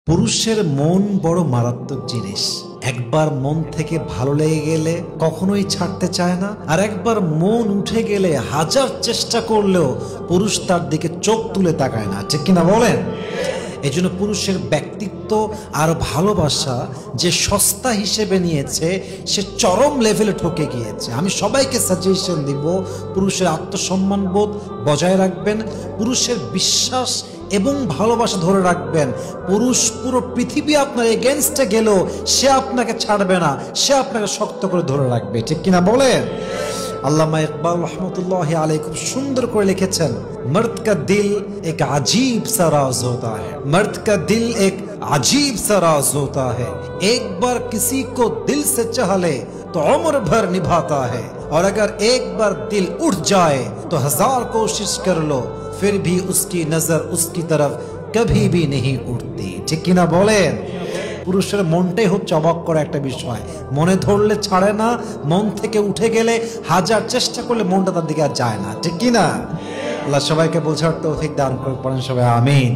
পুরুষের মন বড় মারাত্মক জিনিস। একবার মন থেকে ভালো লেগে গেলে কখনোই ছাড়তে চায় না, আর একবার মন উঠে গেলে হাজার চেষ্টা করলেও পুরুষ তার দিকে চোখ তুলে তাকায় না, ঠিক কিনা বলেন? এই জন্য পুরুষের ব্যক্তিত্ব আর ভালোবাসা যে সস্তা হিসেবে নিয়েছে, সে চরম লেভেলে ঠকে গিয়েছে। আমি সবাইকে সাজেশন দিব, পুরুষের আত্মসম্মানবোধ বজায় রাখবেন, পুরুষের বিশ্বাস এবং ভালোবাসা ধরে রাখবেন। পুরুষ পুরো পৃথিবী আপনার এগেনস্টে গেলেও সে আপনাকে ছাড়বে না, সে আপনাকে শক্ত করে ধরে রাখবে, ঠিক কিনা বলেন? আল্লামা ইকবাল রহমতুল্লাহ আলাইহি খুব সুন্দর করে লিখেছেন, मर्द का दिल एक अजीब सा राज होता है, मर्द का दिल एक अजीब सा राज होता है, एक बार किसी को दिल से चाह ले तो उम्र भर निभाता है, और अगर एक बार दिल उठ जाए तो हजार कोशिश कर लो फिर भी उसकी नजर उसकी तरफ कभी भी नहीं उठती, ठीक किना बोलें? পুরুষের মনটাই হচ্ছে অবাক করা একটা বিষয়। মনে ধরলে ছাড়ে না, মন থেকে উঠে গেলে হাজার চেষ্টা করলে মনটা তার দিকে আর যায় না, ঠিক কিনা? আল্লাহ সবাইকে বোঝার তৌফিক দান করুন, পড়েন সবাই আমিন।